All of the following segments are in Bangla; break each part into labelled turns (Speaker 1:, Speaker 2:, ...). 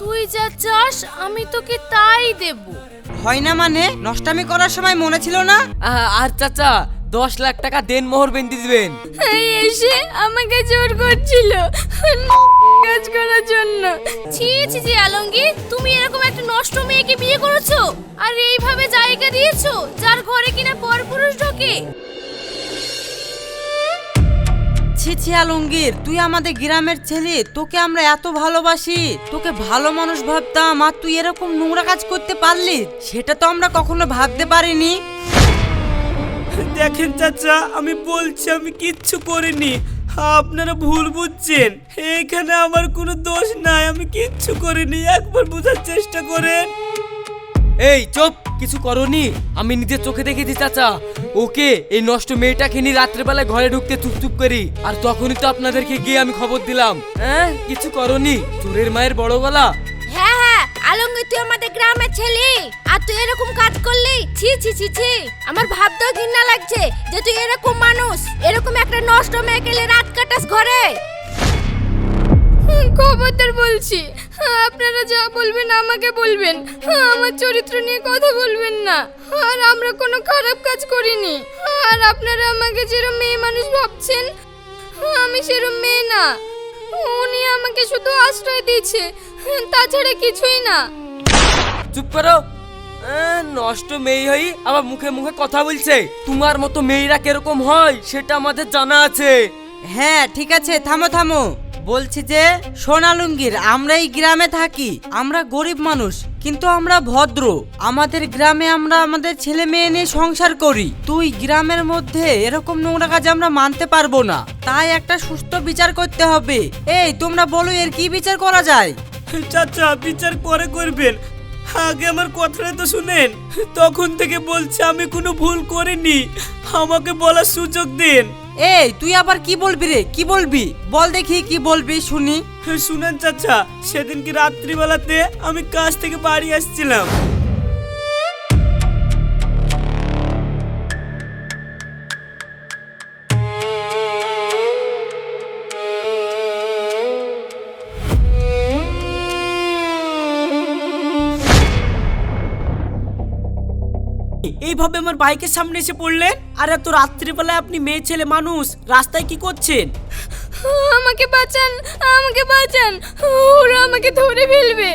Speaker 1: তুই যা চাস আমি তোকে তাই দেব।
Speaker 2: হয় না মানে নষ্টামি করার সময় মনে ছিল না?
Speaker 3: আর চাচা 10 লাখ টাকা দেন মোহর বেঁধে দিবেন।
Speaker 1: এই এসে আমাকে জোর করছিল কাজ করার জন্য। ছি ছি ছি আলমগীর, তুমি এরকম একটা নষ্ট মেয়েকে বিয়ে করেছো আর এইভাবে জায়গা দিয়েছো যার ঘরে কিনা পরপুরুষ ঢোকে।
Speaker 2: ছি ছি আলমগীর, তুই আমাদের গ্রামের ছেলে, তোকে আমরা এত ভালোবাসি, তোকে ভালো মানুষ ভাবতাম, আর তুই এরকম নোংরা কাজ করতে পারলি সেটা তো আমরা কখনো ভাবতে পারিনি।
Speaker 4: দেখেন চাচা, আমি বলছি আমি কিচ্ছু করিনি, আপনারা ভুল বুঝছেন। এখানে আমার কোনো দোষ নাই, আমি কিচ্ছু করিনি, একবার বোঝার চেষ্টা করেন।
Speaker 3: এই চুপ, কিছু করনি? আমি নিজের চোখে দেখেছি চাচা, ওকে এই নষ্ট মেয়েটাকে নিয়ে রাত্রেবেলায় ঘরে ঢুকতে চুপ করি, আর তখনই তো আপনাদেরকে গিয়ে আমি খবর দিলাম। হ্যাঁ, কিছু করনি? চোরের মায়ের বড় গলা।
Speaker 1: হ্যাঁ হ্যাঁ আলমগীর, তুই আমাদের গ্রামের ছেলে আর তুই এরকম কাজ করলি? ছি ছি ছি ছি, আমার ভাবতেও ঘৃণা লাগছে যে তুই এরকম মানুষ, এরকম একটা নষ্ট মেয়েকে নিয়ে রাত কাটাস ঘরে। খবরদার বলছি, আপনারা যা বলবেন আমাকে বলবেন, আমার চরিত্র নিয়ে কথা বলবেন না। আর আমরা কোনো খারাপ কাজ করিনি, আর আপনারা আমাকে যেরকম মেয়ে মানুষ ভাবছেন আমি সেরকম মেয়ে না। উনি আমাকে শুধু আশ্রয় দিয়েছে, তাছাড়া কিছুই না।
Speaker 3: চুপ করো। নষ্ট মেয়ে হই আবার মুখে মুখে কথা বলছে। তোমার মতো মেয়েরা কিরকম হয় সেটা আমাদের জানা আছে।
Speaker 2: হ্যাঁ ঠিক আছে, থামো থামো। বলছি যে শোন আলমগীর, আমরা এই গ্রামে থাকি, আমরা গরিব মানুষ কিন্তু আমরা ভদ্র। আমাদের গ্রামে আমরা আমাদের ছেলে মেয়ে নিয়ে সংসার করি। তুই গ্রামের মধ্যে এরকম নোংরা কাজ আমরা মানতে পারবো না, তাই একটা সুস্থ বিচার করতে হবে। এই তোমরা বলো এর কি বিচার করা যায়?
Speaker 4: চাচা বিচার পরে করবেন, আগে আমার কথাটা তো শুনেন। তখন থেকে বলছি আমি কোনো ভুল করিনি, আমাকে বলার সুযোগ দিন।
Speaker 2: এই তুই আবার কি বলবি রে? কি বলবি বল দেখি, কি বলবি শুনি।
Speaker 4: শুনেন চাচা, সেদিন কি রাত্রিবেলাতে আমি কাজ থেকে বাড়ি আসছিলাম। এইভাবে আমার বাইকের সামনে এসে পড়লেন, আর এত রাত্রিবেলায় আপনি মেয়ে ছেলে মানুষ রাস্তায় কি করছেন?
Speaker 1: আমাকে বাঁচান, আমাকে বাঁচান, ওরা আমাকে ধরে ফেলবে।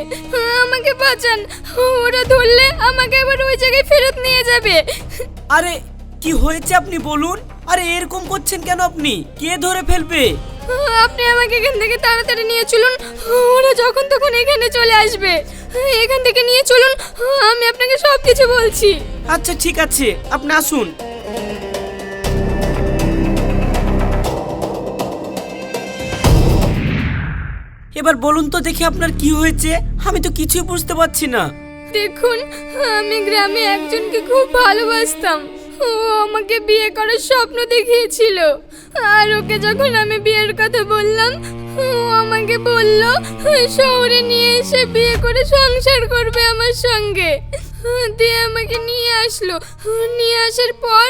Speaker 1: আমাকে বাঁচান, ওরা ধরলে আমাকে আবার ওই জায়গায় ফেরত নিয়ে যাবে।
Speaker 4: আরে কি হয়েছে আপনি বলুন? আরে এরকম করছেন কেন আপনি? কে ধরে ফেলবে?
Speaker 1: আপনি আমাকে এখান থেকে তাড়াতাড়ি নিয়ে চলুন, ওরা যখন তখন এখানে চলে আসবে। এখান থেকে নিয়ে চলুন, আমি আপনাকে সব কিছু বলছি।
Speaker 4: আচ্ছা ঠিক আছে, আপনি আসুন। এবার বলুন তো দেখি আপনার কি হয়েছে, আমি তো কিছুই বুঝতে পারছি না।
Speaker 1: দেখুন, আমি গ্রামে একজনকে খুব ভালোবাসতাম, ও আমাকে বিয়ে করার স্বপ্ন দেখিয়েছিল। আর ওকে যখন আমি বিয়ের কথা বললাম, ও আমাকে বলল শহরে নিয়ে এসে বিয়ে করে সংসার করবে আমার সঙ্গে। দিয়ে আমাকে নিয়ে আসলো, নিয়ে আসার পর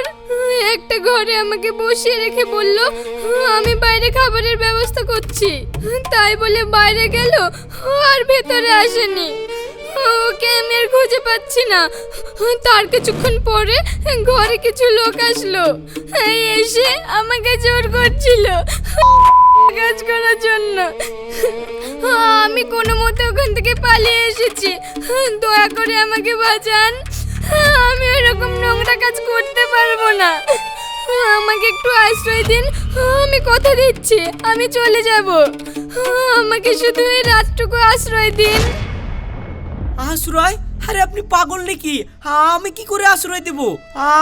Speaker 1: একটা ঘরে আমাকে বসিয়ে রেখে বলল আমি বাইরে খাবারের ব্যবস্থা করছি। তাই বলে বাইরে গেল, আর ভেতরে আসেনি। ওকে আমি আর খুঁজে পাচ্ছি না। তার কিছুক্ষণ পরে ঘরে কিছু লোক আসলো, এসে আমাকে জোর করছিল কাজ করার জন্য। আমি কোনো মতে ওখান থেকে পালিয়ে এসেছি, দয়া করে আমাকে বাঁচান। আমি ওরকম নোংরা কাজ করতে পারবো না, আমাকে একটু আশ্রয় দিন। আমি কথা দিচ্ছি আমি চলে যাব, আমাকে শুধু এই রাতটুকু আশ্রয় দিন।
Speaker 4: আশ্রয়? আরে আপনি পাগল নাকি? আমি কি করে আশ্রয় দেব?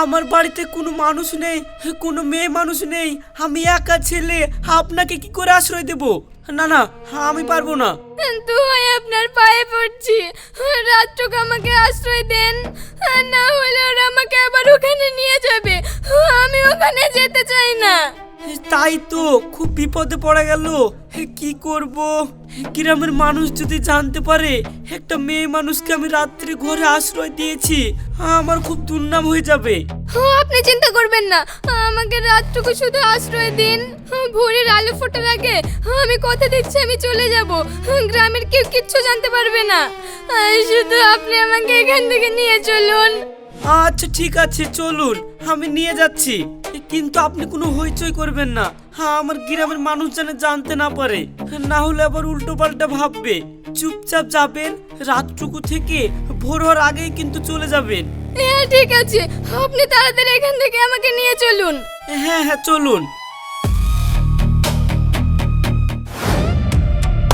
Speaker 4: আমার বাড়িতে কোনো মানুষ নেই, কোনো মেয়ে মানুষ নেই, আমি একা ছেলে, আপনাকে কি করে আশ্রয় দেব? না না, আমি পারবো না।
Speaker 1: দুই আপনার পায়ে পড়ছি, রাতটুকু আমাকে আশ্রয় দেন, না হলে ওরা আমাকে আবার ওখানে নিয়ে যাবে। আমি ওখানে যেতে চাই না।
Speaker 4: তাই তো খুব বিপদে পড়ে গেল, কি করব? গ্রামের মানুষ যদি জানতে পারে একটা মেয়ে মানুষকে আমি রাত্রি ঘরে আশ্রয় দিয়েছি, আমার খুব দুর্নাম হয়ে যাবে।
Speaker 1: আপনি চিন্তা করবেন না, আমাকে রাতটুকু শুধু আশ্রয় দিন। ভোরের আলো ফোটার আগে আমি কথা দিচ্ছি আমি চলে যাব। গ্রামের কেউ কিচ্ছু জানতে পারবে না। শুধু আপনি আমাকে এখান থেকে নিয়ে চলুন।
Speaker 4: আচ্ছা ঠিক আছে, চলুন, আমি নিয়ে যাচ্ছি, কিন্তু আপনি কোনো হইচই করবেন না। হ্যাঁ, আমার গ্রামের মানুষ যেন জানতে না পারে, না হলে আবার উল্টো পাল্টা ভাববে। চুপচাপ যাবেন, রাতটুকু থেকে ভোর হওয়ার আগেই কিন্তু চলে যাবেন।
Speaker 1: হ্যাঁ ঠিক আছে, আপনি তাড়াতাড়ি এখান থেকে আমাকে নিয়ে চলুন।
Speaker 4: হ্যাঁ হ্যাঁ, চলুন।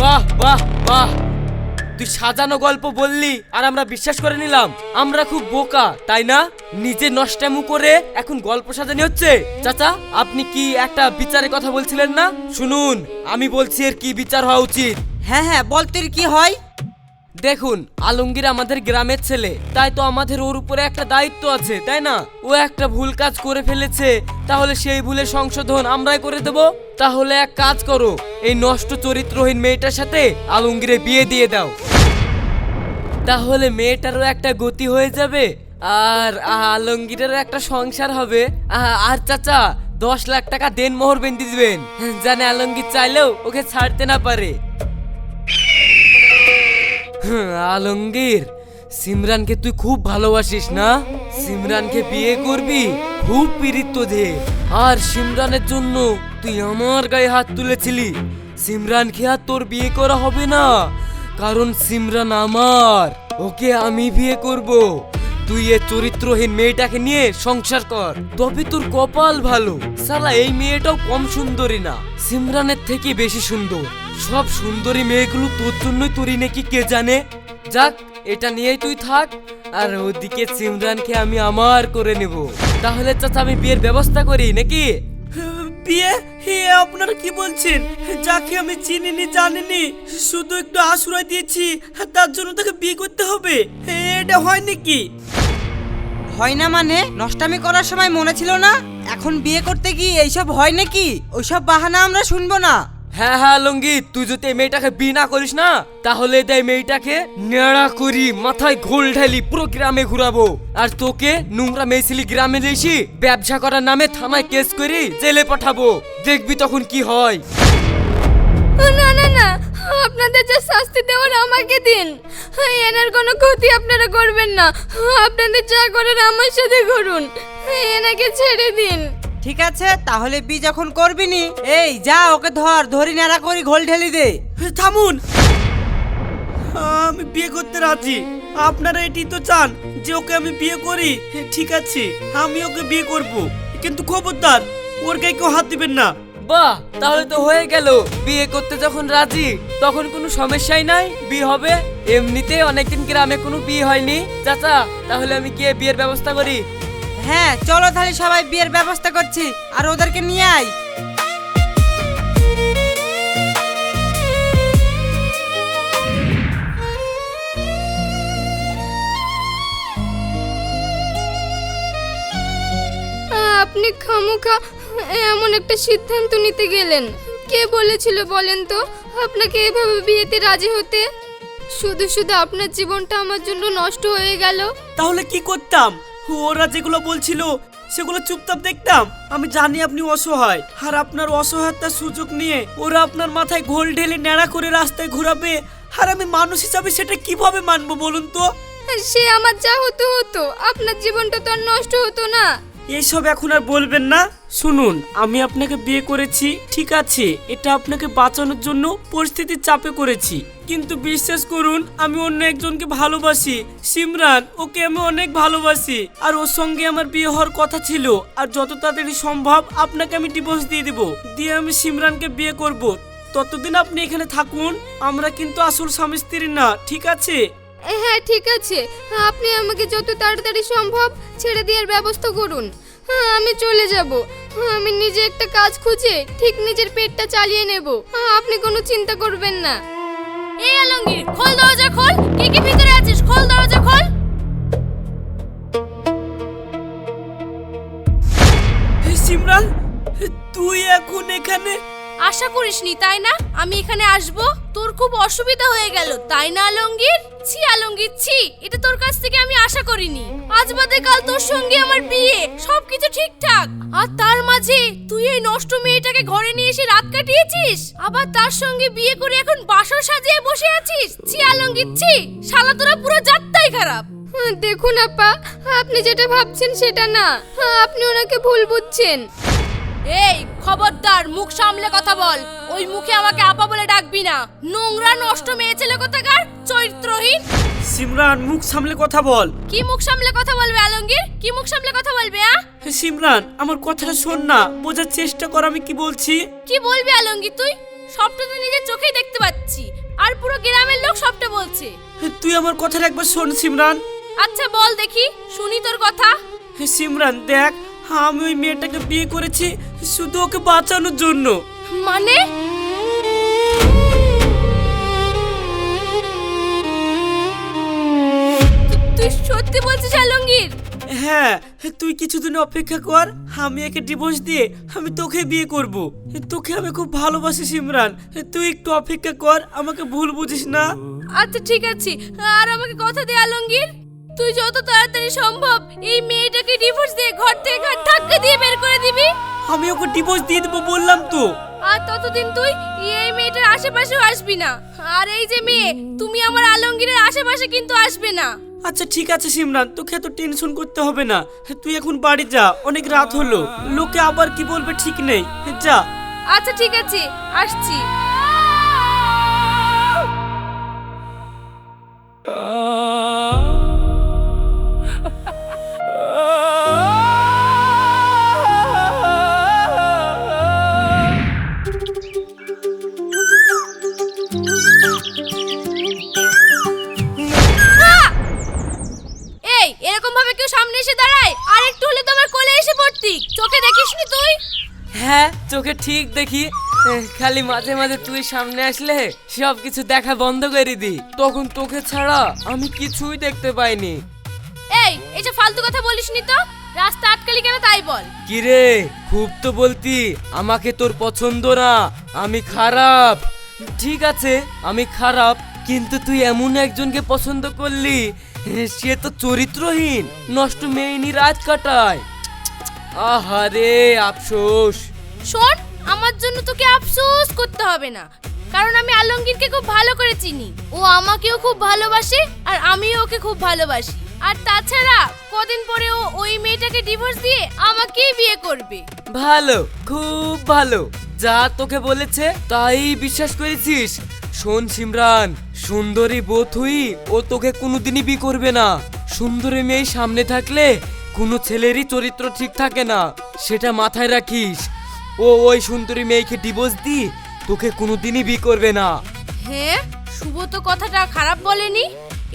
Speaker 3: বাহ বাহ বাহ, তুই সাজানো গল্প বললি আর আমরা বিশ্বাস করে নিলাম। আমরা খুব বোকা, তাই না? নিজে নষ্টামু করে এখন গল্প সাজানি হচ্ছে। চাচা, আপনি কি একটা বিচারের কথা বলছিলেন না? শুনুন, আমি বলছি এর কি বিচার হওয়া উচিত।
Speaker 2: হ্যাঁ হ্যাঁ, বল তোর কি হয়।
Speaker 3: দেখুন, আলমগীর আমাদের গ্রামের ছেলে, তাই তো আমাদের ওর উপরে একটা দায়িত্ব আছে, তাই না? ও একটা ভুল কাজ করে ফেলেছে, তাহলে সেই ভুলের সংশোধন আমরাই করে দেব। তাহলে এক কাজ করো, এই নষ্ট চরিত্রহীন মেয়েটার সাথে আলমগীরের বিয়ে দিয়ে দাও। তাহলে মেয়েটারও একটা গতি হয়ে যাবে আর আলমগীরেরও একটা সংসার হবে। আর চাচা, 10 লাখ টাকা দেন মোহর বেঁধে দিবেন, জানে আলমগীর চাইলেও ওকে ছাড়তে না পারে। আলমগীর, সিমরানকে তুই খুব ভালোবাসিস না? সিমরানকে বিয়ে করবি, খুব পীড়িত তোদের। আর সিমরানের জন্য তুই আমার গায়ে হাত তুলেছিলি। সিমরানকে আর তোর বিয়ে করা হবে না, কারণ সিমরান আমার, ওকে আমি বিয়ে করব। তুই এ চরিত্রহীন মেয়েটাকে নিয়ে সংসার কর, তবে তোর কপাল ভালো। শালা এই মেয়েটাও কম সুন্দরী না, সিমরানের থেকে বেশি সুন্দর। সব সুন্দরী মেয়েগুলো তোর জন্যই তৈরি নাকি কে জানে। যাক, এটা নিয়েই তুই থাক, আর ওদিকে সিমরানকে আমি আমার করে নেব। তাহলে চাচা, আমি বিয়ের ব্যবস্থা করি নাকি?
Speaker 4: বিয়ে? হে, আপনারা কি বলছেন? যাকে আমি চিনিনি জানিনি, শুধু একটু আশ্রয় দিয়েছি, তার জন্য তাকে বিয়ে করতে হবে? এটা হয় নাকি?
Speaker 2: হয় না মানে? নষ্টামি করার সময় মনে ছিল না? এখন বিয়ে করতে কি এইসব হয় নাকি? ওইসব বাহানা আমরা শুনবো না।
Speaker 3: হ্যাঁ হ্যাঁ লঙ্গি, তুই যদি এই মেয়েটাকে বিয়ে না করিস না, তাহলে দেয় মেয়েটাকে নেড়া করি, মাথায় ঘোল ঢালি, পুরো গ্রামে ঘুরাবো। আর তোকে নোংরা মেয়েছিলি গ্রামে এসে ব্যবসা করার নামে থানায় কেস করি জেলে পাঠাবো। দেখবি তখন কি হয়।
Speaker 1: না না না, আপনাদের যা শাস্তি দেওয়ার আমাকে দিন। এনার কোনো ক্ষতি আপনারা করবেন না। আপনাদের যা করার আমার সাথে করুন, এনাকে ছেড়ে দিন।
Speaker 2: ঠিক আছে, তাহলে বিয়ে যখন করবি নি, এই যা ওকে ধরি নেড়া করি ঘোল ঢেলি দে।
Speaker 4: থামুন, আমি বিয়ে করতে রাজি। আপনারা এটি তো চান যে ওকে আমি বিয়ে করি। ঠিক আছে, আমি ওকে বিয়ে করব, কিন্তু খবরদার ওর গায়ে কেউ হাত দিবেন না।
Speaker 3: বাহ, তাহলে তো হয়ে গেল। বিয়ে করতে যখন রাজি, তখন কোনো সমস্যাই নাই, বিয়ে হবে। এমনিতে অনেকদিন গ্রামে কোনো বিয়ে হয়নি। চাচা, তাহলে আমি গিয়ে বিয়ের ব্যবস্থা করি।
Speaker 2: হ্যাঁ চলো, তাহলে সবাই বিয়ের ব্যবস্থা করছি, আর ওদেরকে নিয়ে আয়।
Speaker 1: আপনি খামোখা এমন একটা সিদ্ধান্ত নিতে গেলেন। কে বলেছিল বলেন তো আপনাকে এভাবে বিয়েতে রাজি হতে? শুধু শুধু আপনার জীবনটা আমার জন্য নষ্ট হয়ে গেল।
Speaker 4: তাহলে কি করতাম? ওরা যেগুলো বলছিল সেগুলো চুপচাপ দেখতাম। আমি জানি আপনি অসহায়, আর আপনার অসহায়তার সুযোগ নিয়ে ওরা আপনার মাথায় ঘোল ঢেলে ন্যাড়া করে রাস্তায় ঘোরাবে, আর আমি মানুষ হিসাবে সেটা কিভাবে মানবো বলুন তো?
Speaker 1: সে আমার যা হতো হতো, আপনার জীবনটা তো আর নষ্ট হতো না।
Speaker 4: এইসব এখন আর বলবেন না। শুনুন, আমি আপনাকে বিয়ে করেছি, ঠিক আছে, এটা আপনাকে বাঁচানোর জন্য পরিস্থিতির চাপে করেছি, কিন্তু বিশ্বাস করুন আমি অন্য একজনকে ভালোবাসি। সিমরান, ওকে আমি অনেক ভালোবাসি, আর ওর সঙ্গে আমার বিয়ে হওয়ার কথা ছিল। আর যত তাড়াতাড়ি সম্ভব আপনাকে আমি ডিভোর্স দিয়ে দেবো, দিয়ে আমি সিমরানকে বিয়ে করব। ততদিন আপনি এখানে থাকুন, আমরা কিন্তু আসল স্বামী স্ত্রী না, ঠিক আছে?
Speaker 1: হ্যাঁ ঠিক আছে, আপনি আমাকে যত তাড়াতাড়ি সম্ভব ছেড়ে দেওয়ার ব্যবস্থা করুন। আমি চলে যাব। আমি নিজে একটা কাজ খুঁজে ঠিক নিজের পেটটা চালিয়ে নেব। আপনি কোনো চিন্তা করবেন না। এই আলমগীর, খোল দরজা খোল। কে কে ভিতরে আছিস? খোল দরজা খোল।
Speaker 4: সিমরান, তুই এখন এখানে?
Speaker 1: আশা করিসনি তাই না আমি এখানে আসব? তোর খুব অসুবিধা হয়ে গেল তাই না আলমগীর? ছি আলমগীর ছি, এটা তোর কাছ থেকে আমি আশা করিনি। আজ বাদে কাল তোর সঙ্গে আমার বিয়ে, সবকিছু ঠিকঠাক, আর তার মাঝে তুই এই নষ্ট মেয়েটাকে ঘরে নিয়ে এসে রাত কাটিয়েছিস, আবার তার সঙ্গে বিয়ে করে এখন বাসর সাজিয়ে বসে আছিস। ছি আলমগীর ছি, শালা তোরা পুরো জাতটাই খারাপ। দেখুন আপা, আপনি যেটা ভাবছেন সেটা না, আপনি ওনাকে ভুল বুঝছেন। এই খবরদার, মুখ সামলে কথা বল। ওই মুখে আমাকে আপা বলে ডাকবি না, নোংরা নষ্ট মেয়ে ছেলে কোথাকার, চরিত্রহীন।
Speaker 4: সিমরান, মুখ সামলে কথা বল।
Speaker 1: কি মুখ সামলে কথা বলবে আলমগীর? কি মুখ সামলে কথা বলবে?
Speaker 4: সিমরান, আমার কথাটা শোন না, বোঝার চেষ্টা কর আমি কি বলছি।
Speaker 1: কি বলবি আলমগীর তুই? সবটা তো নিজের চোখেই দেখতে পাচ্ছি, আর পুরো গ্রামের লোক সবটা বলছে।
Speaker 4: তুই আমার কথাটা একবার শোন সিমরান।
Speaker 1: আচ্ছা বল দেখি, শুনি তোর কথা।
Speaker 4: সিমরান দেখ, আমি ওই মেয়েটাকে বিয়ে করেছি শুধু ওকে বাঁচানোর জন্য।
Speaker 1: মানে? তুই সত্যি বলছিস আলমগীর?
Speaker 4: হ্যাঁ, তুই কিছুদিন অপেক্ষা কর, আমি একে ডিভোর্স দিয়ে আমি তোকে বিয়ে করব। তোকে আমি খুব ভালোবাসি সিমরান, তুই একটু অপেক্ষা কর, আমাকে ভুল বুঝিস না।
Speaker 1: আচ্ছা ঠিক আছে, আর আমাকে কথা দে আলমগীর, তুই যত তাড়াতাড়ি সম্ভব এই মেয়েটাকে ডিভোর্স দিয়ে ঘর থেকে ধাক্কা দিয়ে বের করে দিবি।
Speaker 4: আমি ওকে ডিভোর্স দিয়ে দেবো বললাম তো।
Speaker 1: আর ততদিন তুই এই মেয়েটার আশেপাশেও আসবি না, আর এই যে মেয়ে, তুমি আমার আলমগীরের আশেপাশে কিন্তু আসবে না।
Speaker 4: আচ্ছা ঠিক আছে সিমরান, তোকে এত টেনশন করতে হবে না, তুই এখন বাড়ি যা, অনেক রাত হলো, লোকে আবার কি বলবে ঠিক নেই, যা।
Speaker 1: আচ্ছা ঠিক আছে, আসছি। এই এরকম ভাবে কেউ সামনে এসে দাঁড়ায়, আর একটু হলে তোমার কোলে এসে পড়তি, চোখে দেখিসনি তুই?
Speaker 3: হ্যাঁ, চোখে ঠিক দেখি, খালি মাঝে মাঝে তুই সামনে আসলে সব কিছু দেখা বন্ধ করে দি, তখন তোকে ছাড়া আমি কিছুই দেখতে পাইনি।
Speaker 1: এই এসে ফালতু কথা বলিসনি তো, রাস্তা আটকালি কেন তাই বল।
Speaker 3: কিরে, খুব তো বলতি আমাকে তোর পছন্দ না, আমি খারাপ। ঠিক আছে আমি খারাপ, কিন্তু তুই এমন একজনকে পছন্দ করলি, সে তো চরিত্রহীন, নষ্ট মেয়ে নিয়ে রাত কাটায়। আহারে আফসোস।
Speaker 1: শোন, আমার জন্য তোকে আফসোস করতে হবে না, কারণ আমি আলমগীরকে খুব ভালো করে চিনি, ও আমাকেও খুব ভালোবাসে আর আমিও ওকে খুব ভালোবাসি। আর তাছাড়া কদিন পরে ও ওই মেয়েটাকে ডিভোর্স দিয়ে আমাকেই বিয়ে করবে।
Speaker 3: ভালো, খুব ভালো, যা তোকে বলেছে তাই বিশ্বাস করেছিস। শোন সিমরান, সুন্দরী বউ তুই, ও তোকে কোনোদিনই বিয়ে করবে না। সুন্দরী মেয়ে সামনে থাকলে কোনো ছেলেরই চরিত্র ঠিক থাকে না, সেটা মাথায় রাখিস। ও ওই সুন্দরী মেয়েকে ডিভোর্স দি তোকে কোনোদিনই বিয়ে করবে না।
Speaker 1: হ্যাঁ, শুভ তো কথাটা খারাপ বলেনি,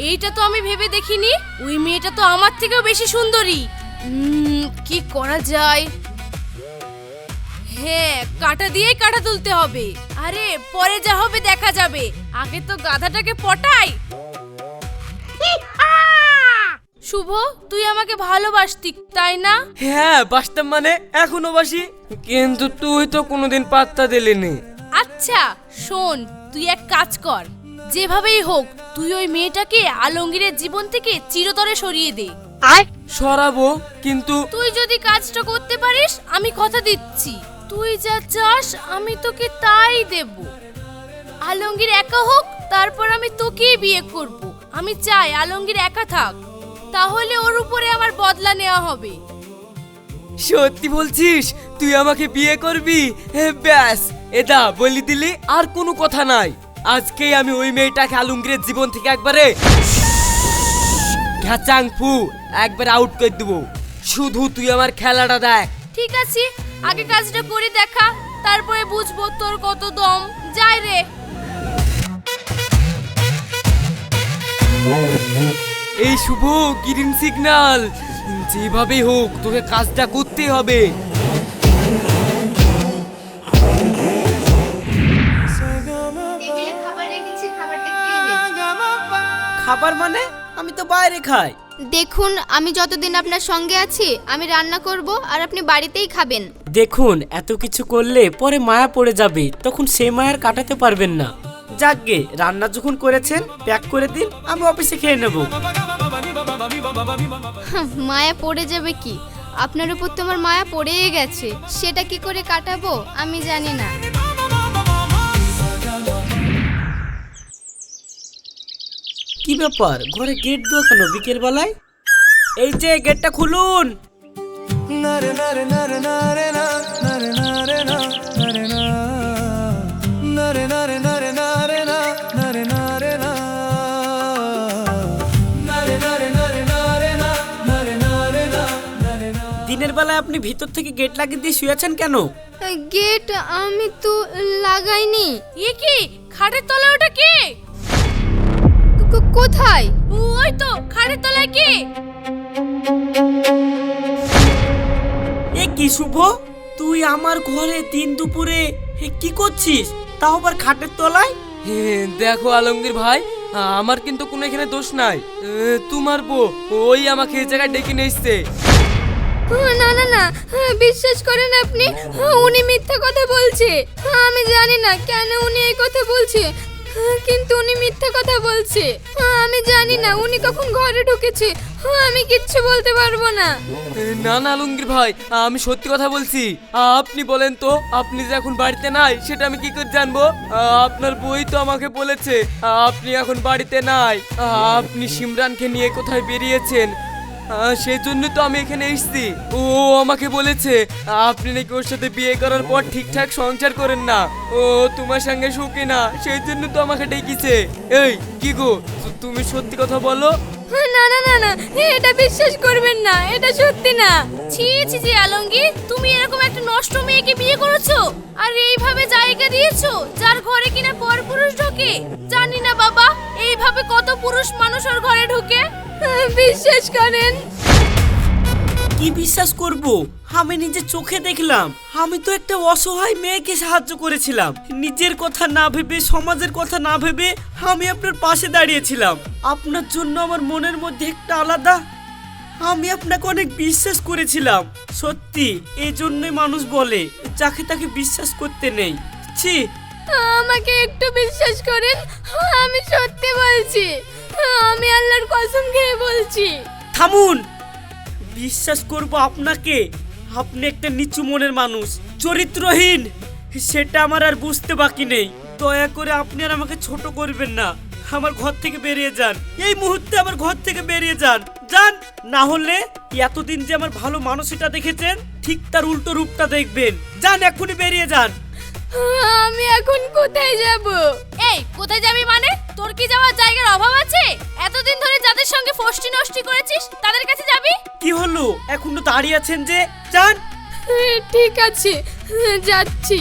Speaker 1: এইটা তো আমি ভেবে দেখিনি। ওই মেয়েটা তো আমার থেকেও বেশি সুন্দরী। কি করা যায়? হ্যাঁ, কাঁটা দিয়েই কাঁটা তুলতে হবে। আরে পরে যা হবে দেখা যাবে, আগে তো গাধাটাকে পটাই। শুভ, তুই আমাকে ভালোবাসতি তাই না?
Speaker 3: হ্যাঁ বাসতাম, মানে এখনো বাসি, কিন্তু তুই তো কোনোদিন পাত্তা দিলিনি।
Speaker 1: আচ্ছা শোন, তুই এক কাজ কর, যেভাবেই হোক তুই ওই মেয়েটাকে আলমগীরের জীবন থেকে চিরতরে সরিয়ে দে।
Speaker 3: সরাবো, কিন্তু
Speaker 1: তুই যদি কাজটা করতে পারিস, আমি কথা দিচ্ছি, তুই যা চাস আমি তোকে তাই দেব। আলমগীর একা হোক, তারপর আমি তোকেই বিয়ে করব। আমি চাই আলমগীর একা থাক, তাহলে ওর উপরে আমার বদলা নেওয়া হবে।
Speaker 3: সত্যি বলছিস তুই আমাকে বিয়ে করবি? ব্যাস, এটা বলি দিলি, আর কোনো কথা নাই। আজকেই আমি ওই মেয়েটাকে আলমগীরের জীবন থেকে একবারে ঘ্যাচাং ফু একবার আউট করে দেবো। শুধু তুই আমার খেলাটা দেখ।
Speaker 1: ঠিক আছে, আগে কাজটা করে দেখা, তারপরে বুঝবো তোর কত দম। যাই রে।
Speaker 3: এই শুভ গ্রিন সিগন্যাল, যেভাবেই হোক তোকে কাজটা করতে হবে।
Speaker 4: খাবার মানে? আমি তো বাইরে খাই।
Speaker 5: দেখুন, আমি যতদিন আপনার সঙ্গে আছি আমি রান্না করব আর আপনি বাড়িতেই খাবেন।
Speaker 4: দেখুন, এত কিছু করলে পরে মায়া পড়ে যাবে, তখন সেই মায়ার কাটাতে পারবেন না। যাকগে, রান্না যখন করেছেন প্যাক করে দিন, আমি অফিসে খেয়ে নেব।
Speaker 5: মায়া পড়ে যাবে কি? আপনার উপর তো আমার মায়া পড়েই গেছে, সেটা কি করে কাটাবো আমি জানি না।
Speaker 4: কি ব্যাপার, ঘরে গেট দেওয়া কেন বিকেল বেলায়? এই যে গেটটা খুলুন। দিনের বেলায় আপনি ভিতর থেকে গেট লাগিয়ে দিয়ে শুয়েছেন কেন?
Speaker 1: গেট আমি তো লাগাইনি। এ কি খাটের তলায় ওটা কে? কোথায়? ওই তো খাটের তলায় কে?
Speaker 4: এ কি শুভ, তুই আমার ঘরে দিন দুপুরে কি করছিস, তাও আবার খাটের তলায়?
Speaker 3: দেখো আলমগীর ভাই, আমার কিন্তু কোনো এখানে দোষ নাই। তোমার বউ ওই আমাকে এই জায়গায় ডেকে নিয়ে এসছে।
Speaker 1: না না না, বিশ্বাস করেন আপনি, উনি মিথ্যা কথা বলছে। আমি জানি না কেন উনি এই কথা বলছে, কিন্তু উনি মিথ্যা কথা বলছে। আমি জানি না উনি কখন ঘরে ঢুকেছে, আমি কিচ্ছু বলতে পারবো না।
Speaker 3: না না আলমগীর ভাই, আমি সত্যি কথা বলছি। আপনি বলেন তো, আপনি যে এখন বাড়িতে নাই সেটা আমি কি করে জানবো? আপনার বই তো আমাকে বলেছে আপনি এখন বাড়িতে নাই, আপনি সিমরানকে নিয়ে কোথায় বেরিয়েছেন। সেই জন্য তো আমি এখানে এসেছি। ও আমাকে বলেছে আপনি নাকি ওর সাথে বিয়ে করার পর ঠিকঠাক সংসার করেন না, ও তোমার সঙ্গে সুখী না, সেই জন্য তো আমাকে ডেকেছে। এই কি গো, তুমি সত্যি কথা বলো।
Speaker 1: না না না না, এটা বিশ্বাস করবেন না, এটা সত্যি না। ছি ছি ছি আলমগীর, তুমি এরকম একটা নষ্ট মেয়েকে বিয়ে করেছো আর এইভাবে জায়গা দিয়েছো যার ঘরে কিনা পরপুরুষ ঢোকে। জানি না বাবা, এইভাবে কত পুরুষ মানুষ ওর ঘরে ঢোকে। বিশ্বাস করেন।
Speaker 4: কি বিশ্বাস করব, আমি নিজে চোখে দেখলাম। আমি তো একটা অসহায় মেয়েকে সাহায্য করেছিলাম, নিজের কথা না ভেবে, সমাজের কথা না ভেবে আমি আপনার পাশে দাঁড়িয়েছিলাম। আপনার জন্য আমার মনের মধ্যে একটা আলাদা, আমি আপনাকে অনেক বিশ্বাস করেছিলাম। সত্যি, এই জন্যই মানুষ বলে যাকে তাকে বিশ্বাস করতে নেই। ছি,
Speaker 1: আমাকে একটু বিশ্বাস করেন, আমি সত্যি বলছি, আমি আল্লাহর কসম খেয়ে বলছি।
Speaker 4: থামুন। বিশ্বাস করব আপনাকে? আপনি একটা নিচু মনের মানুষ, চরিত্রহীন, সেটা আমার আর বুঝতে বাকি নেই। দয়া করে আপনি আর আমাকে ছোট করবেন না। আমার ঘর থেকে বেরিয়ে যান, এই মুহূর্তে আমার ঘর থেকে বেরিয়ে যান। যান, না হলে এতদিন যে আমার ভালো মানুষটা দেখেছেন ঠিক তার উল্টো রূপটা দেখবেন। যান, এক্ষুনি বেরিয়ে যান।
Speaker 1: আমি এখন কোথায় যাব? এই কোথায় যাবি মানে? তোর কি যাওয়ার জায়গার অভাব আছে? এতদিন ধরে যাদের সঙ্গে ফষ্টি নষ্টি করেছিস তাদের কাছে যাবি?
Speaker 4: কি হলো, এখনো দাঁড়িয়ে আছেন যে? যান।
Speaker 1: ঠিক আছে, যাচ্ছি।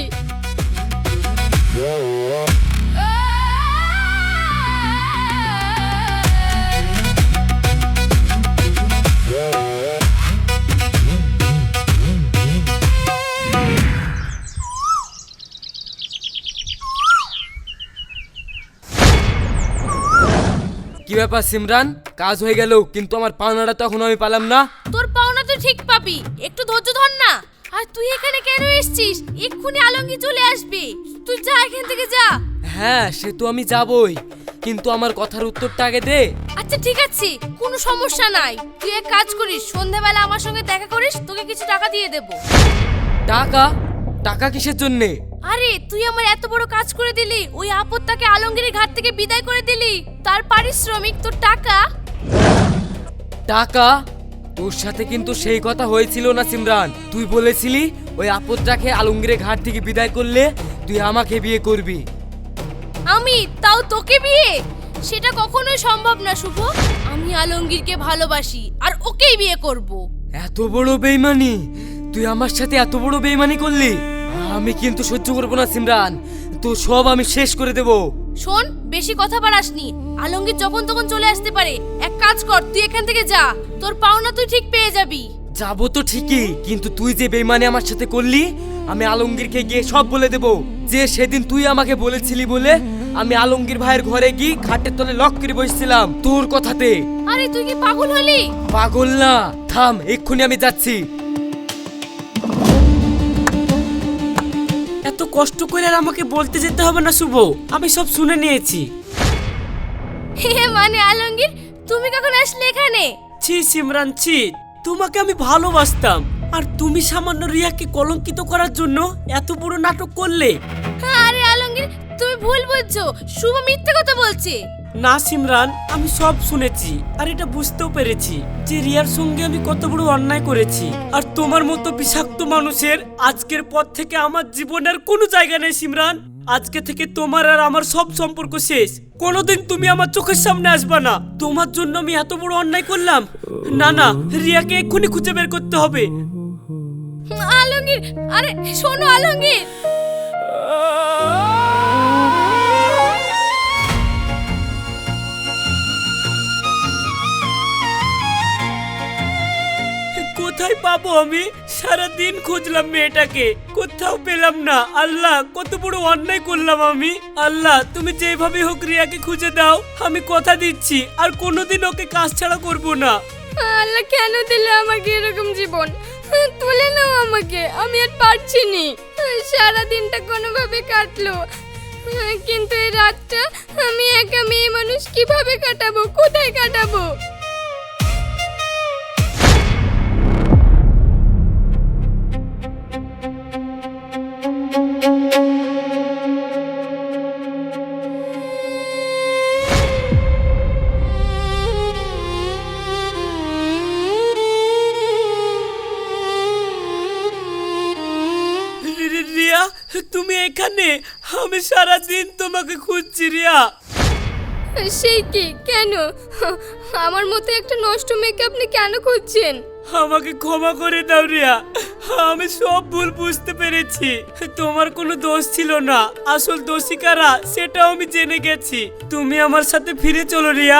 Speaker 3: কি ব্যাপার সিমরান, কাজ হয়ে গেল কিন্তু আমার পাওনাটা তো এখনো আমি পেলাম না।
Speaker 1: তোর পাওনা তুই ঠিক পাবি, একটু ধৈর্য ধর না। আর তুই এখানে কেন এসেছিস? এক্ষুনি আলমগীর চলে আসবে, তুই যা এখান থেকে যা।
Speaker 3: হ্যাঁ সে তো আমি যাবই, কিন্তু আমার কথার উত্তরটা আগে দে।
Speaker 1: আচ্ছা ঠিক আছে, কোনো সমস্যা নাই। তুই এক কাজ করিস, সন্ধ্যাবেলা আমার সঙ্গে দেখা করিস, তোকে কিছু টাকা দিয়ে দেবো।
Speaker 3: টাকা? টাকা কিসের জন্যে?
Speaker 1: আরে তুই আমার এত বড় কাজ করে দিলি, ওই আপদটাকে আলমগীরের ঘাট থেকে বিদায় করে দিলি, তার পারিশ্রমিক তোর টাকা।
Speaker 3: টাকা? তোর সাথে কিন্তু সেই কথা হয়েছিল না সিমরান? তুই বলেছিলি ওই আপদটাকে আলমগীরের ঘাট থেকে বিদায় করলে তুই আমাকে বিয়ে করবি।
Speaker 1: আমি তাও তোকে বিয়ে? সেটা কখনোই সম্ভব না শুভ। আমি আলমগীরকে ভালোবাসি আর ওকেই বিয়ে করব।
Speaker 3: এত বড় বেইমানি? তুই আমার সাথে এত বড় বেইমানি করলি? আমি কিন্তু সহ্য করবো না সিমরান, তো সব আমি শেষ করে দেব।
Speaker 1: শোন, বেশি কথা বাড়াসনি, আলমগীর যখন তখন চলে আসতে পারে। এক কাজ কর, তুই এখান থেকে যা, তোর পাওনা তুই ঠিক পেয়ে যাবি।
Speaker 3: যাবো তো ঠিকই, কিন্তু তুই যে বেইমানি আমার সাথে করলি, আমি আলমগীরকে গিয়ে সব বলে দেব। যে সেদিন তুই আমাকে বলেছিলি বলে আমি আলমগীর ভাইয়ের ঘরে গিয়ে খাটের তলে লক করে বসছিলাম তোর কথাতে।
Speaker 1: আরে তুই কি পাগল হলি?
Speaker 3: পাগল না, থাম, এক্ষুনি আমি যাচ্ছি।
Speaker 4: এত এত কষ্ট করে আর আমাকে বলতে যেতে হবে না শুভ, আমি সব শুনে নিয়েছি।
Speaker 1: মানে আলমগীর, তুমি কখন আসলে এখানে?
Speaker 4: ছি সিমরান ছি, তোমাকে আমি ভালোবাসতাম আর তুমি সামান্য রিয়াকে কলঙ্কিত করার জন্য এত বড় নাটক করলে।
Speaker 1: আরে আলমগীর, তুমি ভুল বলছো, শুভ মিথ্যে কথা বলছে।
Speaker 4: না সিমরান, আমি সব শুনেছি আর এটা বুঝতেও পেরেছি যে রিয়ার সঙ্গে আমি কত বড় অন্যায় করেছি। আর তোমার মতো বিষাক্ত মানুষের আজকের পর থেকে আমার জীবনের কোনো জায়গা নেই সিমরান। আজকে থেকে তোমার আর আমার সব সম্পর্ক শেষ। কোনোদিন তুমি আমার চোখের সামনে আসবা না। তোমার জন্য আমি এত বড় অন্যায় করলাম। না না, রিয়াকে এক্ষুনি খুঁজে বের করতে হবে।
Speaker 1: আলমগীর, আরে শোনো আলমগীর।
Speaker 4: কোথায় পাবো আমি? সারা দিন খুঁজলাম মেয়েটাকে, কোথাও পেলাম না। আল্লাহ, কত বড় অন্যায় করলাম আমি। আল্লাহ, তুমি যেভাবে হোক রিয়াকে খুঁজে দাও। আমি কথা দিচ্ছি আর কোনোদিন ওকে কাজ ছাড়া করব না।
Speaker 1: আল্লাহ, কেন দিলে আমাকে এরকম জীবন? তুলে নাও আমাকে, আমি আর পারছি নি। সারা দিনটা কোনোভাবে কাটলো, কিন্তু এই রাতটা আমি একা মেয়ে মানুষ কিভাবে কাটাবো, কোথায় কাটাবো?
Speaker 4: রিয়া, তুমি এখানে? আমি সারা দিন তোমাকে খুঁজছি রিয়া।
Speaker 1: সেই কি, কেন? আমার মতো একটা নষ্ট মেয়েকে আপনি কেন খুঁজছেন?
Speaker 4: আমাকে ক্ষমা করে দাও রিয়া, আমি সব ভুল বুঝতে পেরেছি। তোমার কোনো দোষ ছিল না, আসল দোষী কারা সেটাও আমি জেনে গেছি। তুমি আমার সাথে ফিরে চলো রিয়া।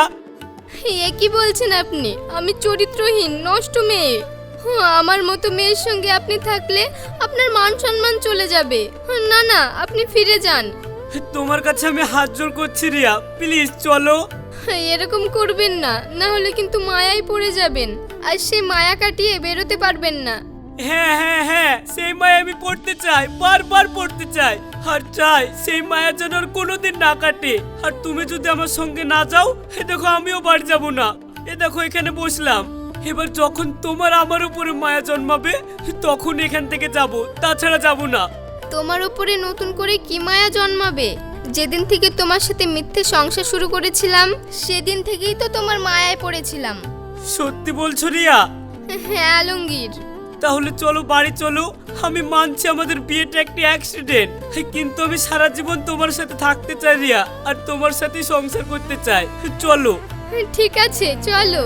Speaker 1: এ কি বলছেন আপনি? আমি চরিত্রহীন নষ্ট মেয়ে। আমার মতো মেয়ের সঙ্গে আপনি থাকলে আপনার মান সম্মান চলে যাবে। না না, আপনি ফিরে যান।
Speaker 4: তোমার কাছে আমি হাত জোর করছি রিয়া, প্লিজ চলো।
Speaker 1: এরকম করবেন না, না হলে কিন্তু মায়ায় পড়ে যাবেন আর সেই মায়া কাটিয়ে বেরোতে পারবেন না।
Speaker 4: হ্যাঁ হ্যাঁ হ্যাঁ, সেই মায়া আমি পড়তে চাই, বারবার পড়তে চাই। আর চাই সেই মায়া যেন আর কোনোদিন না কাটে। আর তুমি যদি আমার সঙ্গে না যাও, দেখো আমিও বাড়ি যাব না। দেখো এখানে বসলাম, এবার যখন তোমার আমার উপরে মায়া জন্মাবে তখন এখান থেকে যাব, তাছাড়া যাব না।
Speaker 5: তোমার উপরে নতুন করে কি মায়া জন্মাবে? যেদিন থেকে তোমার সাথে মিথ্যে সংসার শুরু করেছিলাম সেদিন থেকেই তো তোমার মায়ায় পড়েছিলাম।
Speaker 4: সত্যি বলছো রিয়া?
Speaker 5: হ্যাঁ আলমগীর।
Speaker 4: তাহলে চলো বাড়ি চলো। আমি মানছি আমাদের বিয়েটা একটি অ্যাক্সিডেন্ট, কিন্তু আমি সারা জীবন তোমার সাথে থাকতে চাই রিয়া, আর তোমার সাথে সংসার করতে চাই। চলো।
Speaker 1: ঠিক আছে, চলো।